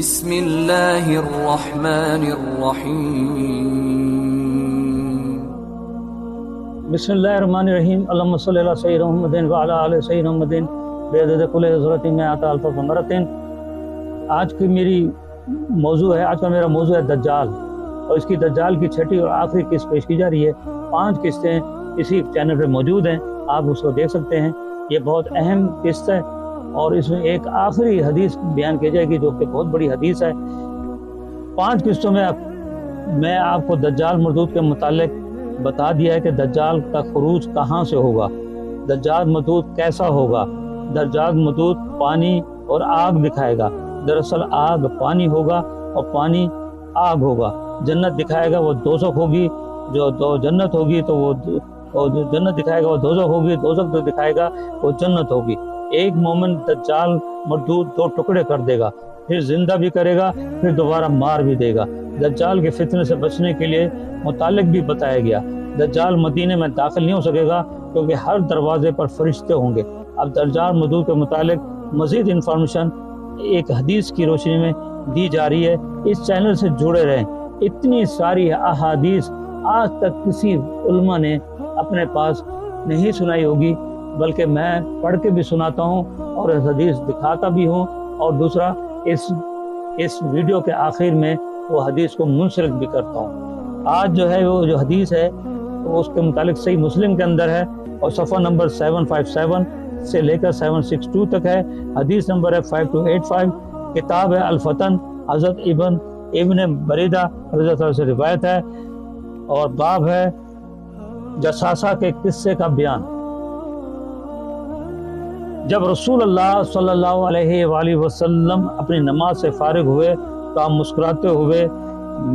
بسم اللہ الرحمن الرحیم بسم اللہ الرحمن الرحیم اللہم صلی اللہ سیدنا محمد وعلی آل سیدنا محمد بعدد کل ذرۃ مئات الف مرۃ۔ آج کا میرا موضوع ہے دجال، اور اس کی دجال کی چھٹی اور آخری قسط پیش کی جا رہی ہے۔ 5 قسطیں اسی چینل پہ موجود ہیں، آپ اس کو دیکھ سکتے ہیں۔ یہ بہت اہم قسط ہے، اور اس میں ایک آخری حدیث بیان کی جائے گی جو کہ بہت بڑی حدیث ہے۔ 5 قسطوں میں آپ کو دجال مردود کے متعلق بتا دیا ہے کہ دجال کا خروج کہاں سے ہوگا، دجال مردود کیسا ہوگا۔ دجال مردود پانی اور آگ دکھائے گا، دراصل آگ پانی ہوگا اور پانی آگ ہوگا۔ جنت دکھائے گا، وہ دوزخ ہوگی، جو جنت ہوگی تو وہ جنت دکھائے گا، وہ دوزخ ہوگی، دوزخ جو دکھائے گا وہ جنت ہوگی۔ ایک مومن دجال مردود 2 ٹکڑے کر دے گا، پھر زندہ بھی کرے گا، پھر دوبارہ مار بھی دے گا۔ دجال کے فتنے سے بچنے کے لیے متعلق بھی بتایا گیا۔ دجال مدینے میں داخل نہیں ہو سکے گا کیونکہ ہر دروازے پر فرشتے ہوں گے۔ اب دجال مردود کے متعلق مزید انفارمیشن ایک حدیث کی روشنی میں دی جا رہی ہے۔ اس چینل سے جڑے رہیں۔ اتنی ساری احادیث آج تک کسی علماء نے اپنے پاس نہیں سنائی ہوگی، بلکہ میں پڑھ کے بھی سناتا ہوں اور حدیث دکھاتا بھی ہوں، اور دوسرا اس ویڈیو کے آخر میں وہ حدیث کو منسلک بھی کرتا ہوں۔ آج جو ہے وہ جو حدیث ہے وہ اس کے متعلق صحیح مسلم کے اندر ہے، اور صفحہ نمبر 757 سے لے کر 762 تک ہے۔ حدیث نمبر ہے 5285۔ کتاب ہے الفتن، حضرت ابن بریدہ رضی اللہ عنہ سے روایت ہے، اور باب ہے جساسہ کے قصے کا بیان۔ جب رسول اللہ صلی اللہ علیہ وآلہ وسلم اپنی نماز سے فارغ ہوئے تو آپ مسکراتے ہوئے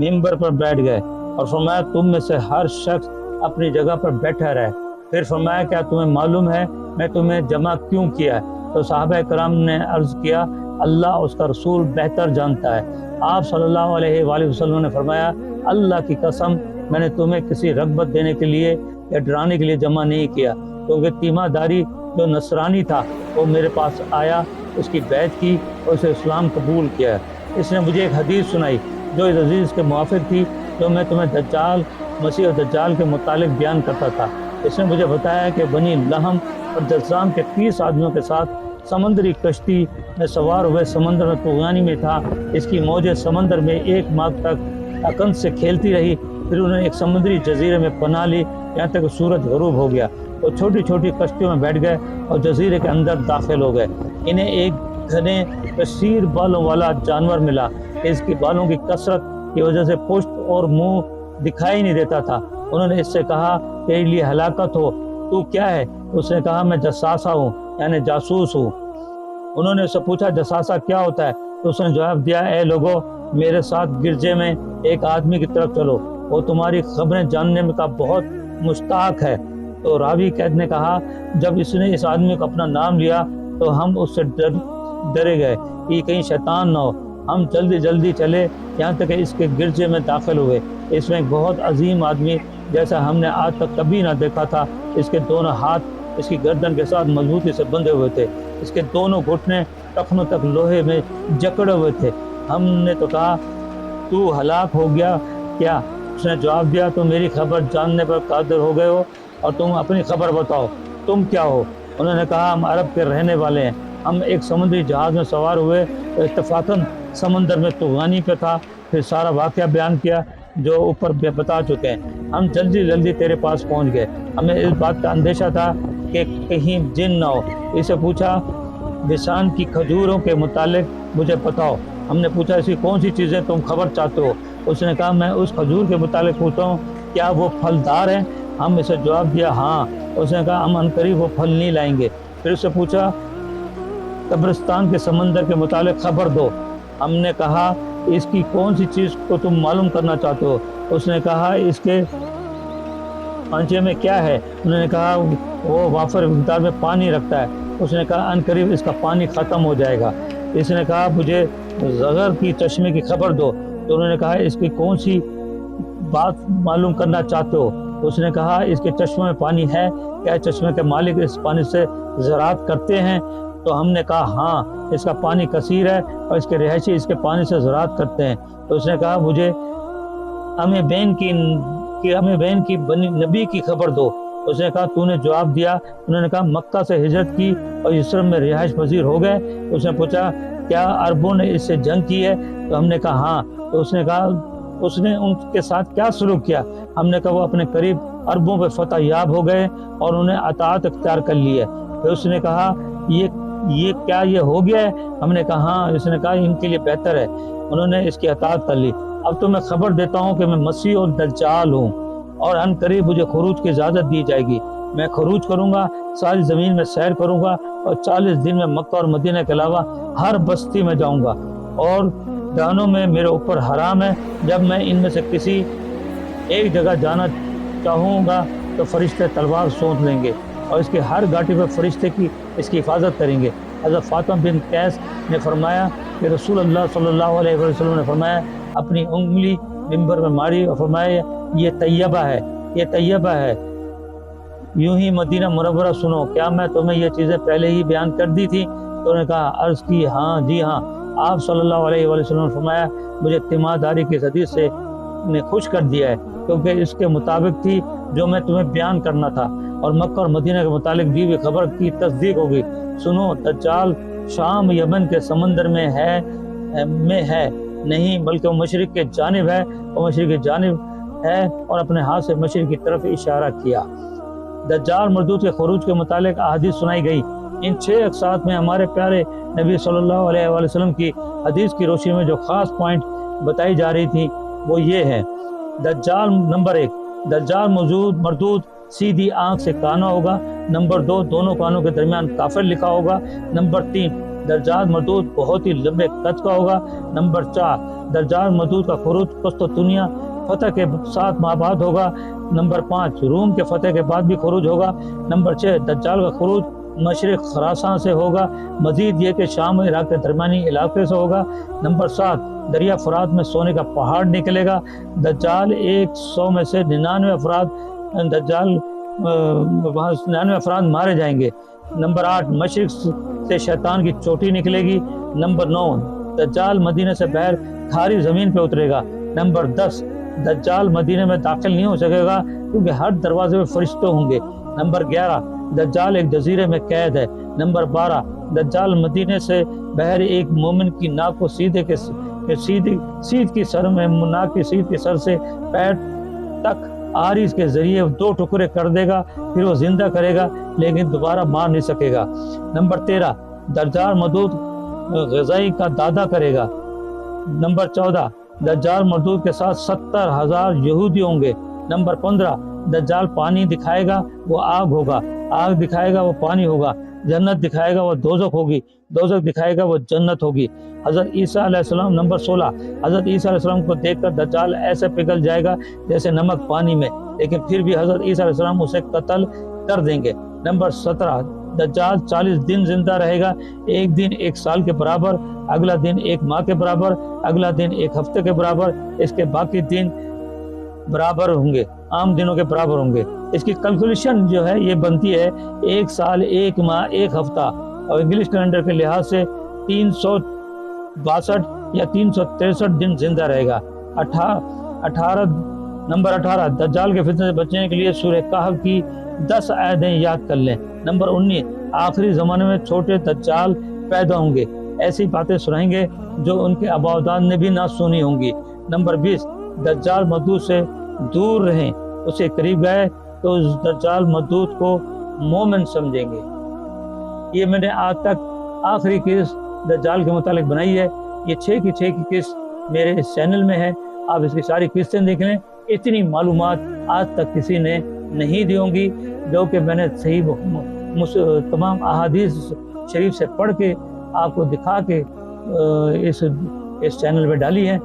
ممبر پر بیٹھ گئے اور فرمایا تم میں سے ہر شخص اپنی جگہ پر بیٹھا رہے۔ پھر فرمایا کیا تمہیں معلوم ہے میں تمہیں جمع کیوں کیا ہے؟ تو صحابہ کرام نے عرض کیا اللہ اس کا رسول بہتر جانتا ہے۔ آپ صلی اللہ علیہ وآلہ وسلم نے فرمایا اللہ کی قسم میں نے تمہیں کسی رغبت دینے کے لیے یا ڈرانے کے لیے جمع نہیں کیا، کیونکہ تیمہ داری جو نصرانی تھا وہ میرے پاس آیا، اس کی بیعت کی اور اسے اسلام قبول کیا۔ اس نے مجھے ایک حدیث سنائی جو اس عزیز کے موافق تھی جو میں تمہیں دجال مسیح اور دجال کے متعلق بیان کرتا تھا۔ اس نے مجھے بتایا کہ بنی لہم اور جذام کے 30 آدمیوں کے ساتھ سمندری کشتی میں سوار ہوئے سمندر میں طغیانی میں تھا۔ اس کی موجیں سمندر میں 1 ماہ تک اکن سے کھیلتی رہی، پھر انہوں نے ایک سمندری جزیرے میں پناہ لی یہاں تک سورج غروب ہو گیا۔ وہ چھوٹی چھوٹی کشتیوں میں بیٹھ گئے اور جزیرے کے اندر داخل ہو گئے۔ انہیں ایک گھنے کثیر بالوں والا جانور ملا، اس کی بالوں کی کثرت کی وجہ سے پشت اور منہ دکھائی نہیں دیتا تھا۔ انہوں نے اس سے کہا تیرے لیے ہلاکت ہو، تو کیا ہے؟ اس نے کہا میں جساسہ ہوں، یعنی جاسوس ہوں۔ انہوں نے اس سے پوچھا جساسہ کیا ہوتا ہے؟ تو اس نے جواب دیا اے لوگو میرے ساتھ گرجے میں ایک آدمی کی طرف چلو، وہ تمہاری خبریں جاننے میں کا بہت مشتاق ہے۔ تو راوی قید نے کہا جب اس نے اس آدمی کو اپنا نام لیا تو ہم اس سے ڈرے گئے کہ کہیں شیطان نہ ہو۔ ہم جلدی چلے یہاں تک کہ اس کے گرجے میں داخل ہوئے۔ اس میں ایک بہت عظیم آدمی جیسا ہم نے آج تک کبھی نہ دیکھا تھا۔ اس کے دونوں ہاتھ اس کی گردن کے ساتھ مضبوطی سے بندھے ہوئے تھے، اس کے دونوں گھٹنے ٹخنوں تک لوہے میں جکڑے ہوئے تھے۔ ہم نے تو کہا تو ہلاک ہو گیا کیا؟ اس نے جواب دیا تم میری خبر جاننے پر قادر ہو گئے ہو، اور تم اپنی خبر بتاؤ تم کیا ہو؟ انہوں نے کہا ہم عرب کے رہنے والے ہیں، ہم ایک سمندری جہاز میں سوار ہوئے تو اتفاقاً سمندر میں طغیانی پہ تھا۔ پھر سارا واقعہ بیان کیا جو اوپر بتا چکے ہیں۔ ہم جلدی تیرے پاس پہنچ گئے، ہمیں اس بات کا اندیشہ تھا کہ کہیں جن نہ ہو۔ اسے پوچھا بسان کی کھجوروں کے متعلق مجھے بتاؤ۔ ہم نے پوچھا ایسی کون سی چیزیں تم خبر چاہتے ہو؟ اس نے کہا میں اس کھجور کے متعلق پوچھتا ہوں کیا وہ پھلدار ہیں؟ ہم اسے جواب دیا ہاں۔ اس نے کہا ہم عنقریب وہ پھل نہیں لائیں گے۔ پھر اس سے پوچھا قبرستان کے سمندر کے متعلق خبر دو۔ ہم نے کہا اس کی کون سی چیز کو تم معلوم کرنا چاہتے ہو؟ اس نے کہا اس کے پانچے میں کیا ہے؟ انہوں نے کہا وہ وافر مقدار میں پانی رکھتا ہے۔ اس نے کہا عنقریب اس کا پانی ختم ہو جائے گا۔ اس نے کہا مجھے زغر کی چشمے کی خبر دو۔ تو انہوں نے کہا اس کی کون سی بات معلوم کرنا چاہتے ہو؟ اس نے کہا اس کے چشمے میں پانی ہے، کیا چشمے کے مالک اس پانی سے زراعت کرتے ہیں؟ تو ہم نے کہا ہاں اس کا پانی کثیر ہے اور اس کے رہائشی اس کے پانی سے زراعت کرتے ہیں۔ تو اس نے کہا مجھے ہمیں بین کی بنی نبی کی خبر دو۔ اس نے کہا تو نے جواب دیا، انہوں نے کہا مکہ سے ہجرت کی اور یثرب میں رہائش پذیر ہو گئے۔ اس نے پوچھا کیا عربوں نے اس سے جنگ کی ہے؟ تو ہم نے کہا ہاں۔ تو اس نے کہا اس نے ان کے ساتھ کیا سلوک کیا؟ ہم نے کہا وہ اپنے قریب عربوں پہ فتح یاب ہو گئے اور انہیں اطاعت اختیار کر لی ہے۔ پھر اس نے کہا یہ کیا یہ ہو گیا ہے؟ ہم نے کہا ہاں۔ اس نے کہا ان کے لیے بہتر ہے، انہوں نے اس کی اطاعت کر لی۔ اب تو میں خبر دیتا ہوں کہ میں مسیح اور دجال ہوں اور ان قریب مجھے خروج کی اجازت دی جائے گی۔ میں خروج کروں گا، ساری زمین میں سیر کروں گا اور 40 دن میں مکہ اور مدینہ کے علاوہ ہر بستی میں جاؤں گا، اور دانوں میں میرے اوپر حرام ہے۔ جب میں ان میں سے کسی ایک جگہ جانا چاہوں گا تو فرشتے تلوار سونت لیں گے اور اس کے ہر گھاٹی پر فرشتے اس کی حفاظت کریں گے۔ حضرت فاطمہ بن قیس نے فرمایا کہ رسول اللہ صلی اللہ علیہ وسلم نے فرمایا اپنی انگلی منبر میں ماری اور فرمایا یہ طیبہ ہے، یہ طیبہ ہے۔ یوں ہی مدینہ منورہ سنو، کیا میں تمہیں یہ چیزیں پہلے ہی بیان کر دی تھی؟ تو انہوں نے کہا عرض کی ہاں جی ہاں۔ آپ صلی اللہ علیہ وسلم نے فرمایا مجھے تیمارداری کی حدیث سے نے خوش کر دیا ہے، کیونکہ اس کے مطابق تھی جو میں تمہیں بیان کرنا تھا، اور مکہ اور مدینہ کے متعلق دی ہوئی خبر کی تصدیق ہوگی۔ سنو، دجال شام یمن کے سمندر میں ہے نہیں، بلکہ وہ مشرق کے جانب ہے، وہ مشرق کی جانب ہے، اور اپنے ہاتھ سے مشرق کی طرف اشارہ کیا۔ دجال مردود کے خروج کے متعلق احادیث سنائی گئی۔ ان 6 اقساط میں ہمارے پیارے نبی صلی اللہ علیہ وآلہ وسلم کی حدیث کی روشنی میں جو خاص پوائنٹ بتائی جا رہی تھی وہ یہ ہے۔ دجال نمبر 1، دجال مردود سیدھی آنکھ سے کانا ہوگا۔ نمبر 2، دونوں کانوں کے درمیان کافر لکھا ہوگا۔ نمبر 3، دجال مردود بہت ہی لمبے قد کا ہوگا۔ نمبر 4، دجال مردود کا خروج قسطنطنیہ فتح کے 7 ماہ بعد ہوگا۔ نمبر 5، روم کے فتح کے بعد بھی خروج ہوگا۔ نمبر 6، دجال کا خروج مشرق خراسان سے ہوگا، مزید یہ کہ شام و عراق کے درمیانی علاقے سے ہوگا۔ نمبر 7، دریا فرات میں سونے کا پہاڑ نکلے گا۔ دجال 100 میں سے 99 افراد مارے جائیں گے۔ نمبر 8، مشرق سے شیطان کی چوٹی نکلے گی۔ نمبر 9، دجال مدینہ سے باہر کھاری زمین پہ اترے گا۔ نمبر 10، دجال مدینہ میں داخل نہیں ہو سکے گا کیونکہ ہر دروازے پہ فرشتے ہوں گے۔ نمبر 11، دجال ایک جزیرے میں قید ہے۔ نمبر 12، دجال مدینے سے باہر ایک مومن کی ناک کو سیدھ کی سر میں ناک کی سیدھ کے سر سے پیر تک آریز کے ذریعے 2 ٹکڑے کر دے گا، پھر وہ زندہ کرے گا لیکن دوبارہ مار نہیں سکے گا۔ نمبر 13، دجال مردود غذائی کا دادا کرے گا۔ نمبر 14، دجال مردود کے ساتھ 70,000 یہودی ہوں گے۔ نمبر 15، دجال پانی دکھائے گا وہ آگ ہوگا، آگ دکھائے گا وہ پانی ہوگا، جنت دکھائے گا وہ دوزخ ہوگی، دوزخ دکھائے گا وہ جنت ہوگی۔ حضرت عیسیٰ علیہ السلام نمبر 16، حضرت عیسیٰ علیہ السلام کو دیکھ کر دجال ایسے پگھل جائے گا جیسے نمک پانی میں، لیکن پھر بھی حضرت عیسیٰ علیہ السلام اسے قتل کر دیں گے۔ نمبر 17، دجال 40 دن زندہ رہے گا، ایک دن 1 سال کے برابر، اگلا دن 1 ماہ کے برابر، اگلا دن 1 ہفتے کے برابر، اس کے باقی دن برابر ہوں گے، عام دنوں کے برابر ہوں گے۔ اس کی کیلکولیشن جو ہے یہ بنتی ہے 1 سال 1 ماہ 1 ہفتہ، اور انگلش کیلنڈر کے لحاظ سے 362 یا 363 دن زندہ رہے گا۔ نمبر 18، دجال کے فتنے سے بچنے کے لیے سورہ کہف کی 10 آیتیں یاد کر لیں۔ نمبر 19، آخری زمانے میں چھوٹے دجال پیدا ہوں گے، ایسی باتیں سنائیں گے جو ان کے آباء و اجداد نے بھی نہ سنی ہوں گی۔ نمبر 20، دجال مردود سے دور رہیں، اسے قریب گئے تو اس دجال مردود کو مومن سمجھیں گے۔ یہ میں نے آج تک آخری قسط دجال کے متعلق بنائی ہے، یہ 6 کی 6 کی قسط میرے اس چینل میں ہے، آپ اس کی ساری قسطیں دیکھ لیں۔ اتنی معلومات آج تک کسی نے نہیں دی ہوں گی جو کہ میں نے صحیح تمام احادیث شریف سے پڑھ کے آپ کو دکھا کے اس چینل پہ ڈالی ہے،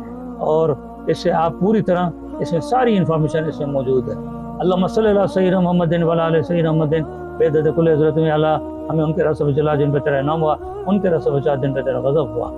اور اس سے آپ پوری طرح اس میں ساری انفارمیشن اس میں موجود ہے۔ اللہم صلی اللہ سیدنا محمد وعلی آل سیدنا محمد بعدد کل حضرت میں اللہ، ہمیں ان کے رس و جلال جن پہ تیرا انعام ہوا، ان کے رس و جلال جن پہ تیرا غضب ہوا۔